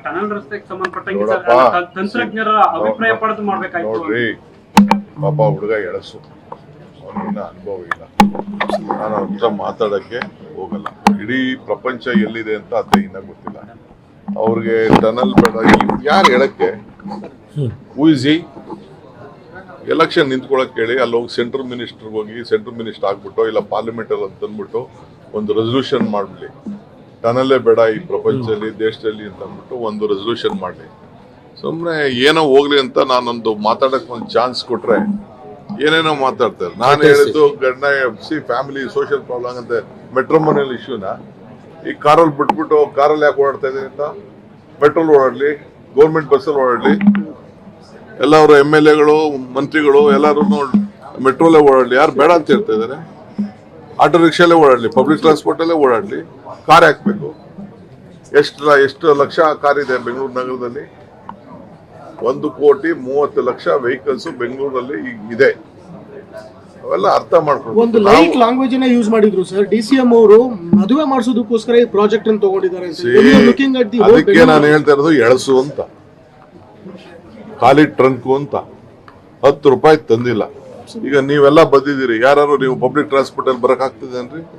Tunnel ರಸ್ತೆಗೆ ಸಂಬಂಧಪಟ್ಟಂಗೆ ನೋಡಪ್ಪ, ತಂತ್ರಜ್ಞರ ಅಭಿಪ್ರಾಯ ಪಡೆದು ಮಾಡ್ಬೇಕಾಯ್ತು. ನೋಡ್ರಿ ಪಾಪ ಹುಡುಗ ಎಳಸು, ಅವನಿಗಿನ್ನ ಅನುಭವ ಇಲ್ಲ. ನಾನು ಅವ್ರ ಹತ್ರ ಮಾತಾಡಕ್ಕೆ ಹೋಗಲ್ಲ. ಇಡೀ ಪ್ರಪಂಚ ಎಲ್ಲಿದೆ ಅಂತ ಆತ ಇನ್ನ ಗೊತ್ತಿಲ್ಲ. ಅವ್ರಿಗೆ ಟನಲ್ ಬೇಡ ಯಾರು ಹೇಳಕ್ಕೆ. ಊಸಿ ಎಲೆಕ್ಷನ್ ನಿಂತ್ಕೊಳಕ್ ಹೇಳಿ ಅಲ್ಲಿ ಹೋಗಿ ಸೆಂಟ್ರಲ್ ಮಿನಿಸ್ಟರ್ ಹೋಗಿ ಸೆಂಟ್ರಲ್ ಮಿನಿಸ್ಟರ್ ಆಗ್ಬಿಟ್ಟು ಇಲ್ಲ ಪಾರ್ಲಿಮೆಂಟ್ ಅಲ್ಲಿ ಅಂತ ಅಂದ್ಬಿಟ್ಟು ಒಂದು ರೆಸಲ್ಯೂಷನ್ ಮಾಡ್ಬಿಡಿ, ಟನಲ್ಲೇ ಬೇಡ ಈ ಪ್ರಪಂಚದಲ್ಲಿ ದೇಶದಲ್ಲಿ ಅಂತ ಅಂದ್ಬಿಟ್ಟು ಒಂದು ರೆಸಲ್ಯೂಷನ್ ಮಾಡಲಿ. ಸುಮ್ಮನೆ ಏನೋ ಹೋಗ್ಲಿ ಅಂತ ನಾನೊಂದು ಮಾತಾಡಕ್ ಒಂದು ಚಾನ್ಸ್ ಕೊಟ್ರೆ ಏನೇನೋ ಮಾತಾಡ್ತಾರೆ. ನಾನು ಹೇಳಿದ್ದು ಗಂಡ ಫ್ಯಾಮಿಲಿ ಸೋಷಿಯಲ್ ಪ್ರಾಬ್ಲಮ್ ಅಂತ ಮೆಟ್ರೋ ಮನೇಲಿ ಇಶ್ಯೂನ ಈ ಕಾರಲ್ಲಿ ಬಿಟ್ಬಿಟ್ಟು ಕಾರಲ್ಲಿ ಯಾಕೆ ಓಡಾಡ್ತಾ ಇದೀನಿ ಅಂತ, ಮೆಟ್ರೋಲ್ ಓಡಾಡ್ಲಿ, ಗೌರ್ಮೆಂಟ್ ಬಸ್ಸಲ್ಲಿ ಓಡಾಡ್ಲಿ, ಎಲ್ಲವರು MLAಗಳು ಮಂತ್ರಿಗಳು ಎಲ್ಲರೂ ಮೆಟ್ರೋಲ್ಲೇ ಓಡಾಡ್ಲಿ. ಯಾರು ಬೇಡ ಅಂತ ಹೇಳ್ತಾ ಇದಾರೆ? ಆಟೋ ರಿಕ್ಷಾಲೇ ಓಡಾಡ್ಲಿ, ಪಬ್ಲಿಕ್ ಟ್ರಾನ್ಸ್ಪೋರ್ಟ್ ಅಲ್ಲೇ ಓಡಾಡ್ಲಿ. ಕಾರ್ ಹಾಕ್ಬೇಕು. ಎಷ್ಟು ಲಕ್ಷ ಕಾರ್ ಇದೆ ಬೆಂಗಳೂರು ನಗರದಲ್ಲಿ? 1,30,00,000 ವೆಹಿಕಲ್ಸ್ ಬೆಂಗಳೂರಲ್ಲಿ ಇದೆ. ಅವೆಲ್ಲ ಅರ್ಥ ಮಾಡ್ಕೊಂಡು ಒಂದು ಲೈಟ್ ಲ್ಯಾಂಗ್ವೇಜ್ ಯೂಸ್ ಮಾಡಿದ್ರು ಸರ್. DCM ಅವರು ಮದುವೆ ಮಾಡಿಸೋದಕ್ಕೋಸ್ಕರ ಈ ಪ್ರಾಜೆಕ್ಟ್ ಅನ್ನು ತಗೊಂಡಿದ್ದಾರೆ. ಅದಕ್ಕೆ ನಾನು ಹೇಳ್ತಾ ಇರೋದು ಎಳಸು ಅಂತ, ಖಾಲಿ ಟ್ರಂಕು ಅಂತ. 10 ರೂಪಾಯಿ ತಂದಿಲ್ಲ. ಈಗ ನೀವೆಲ್ಲ ಬಂದಿದ್ದೀರಿ, ಯಾರು ನೀವು ಪಬ್ಲಿಕ್ ಟ್ರಾನ್ಸ್ಪೋರ್ಟ್ ಅಲ್ಲಿ ಬರಕ್ ಆಗ್ತದೆ ಅನ್ರಿ?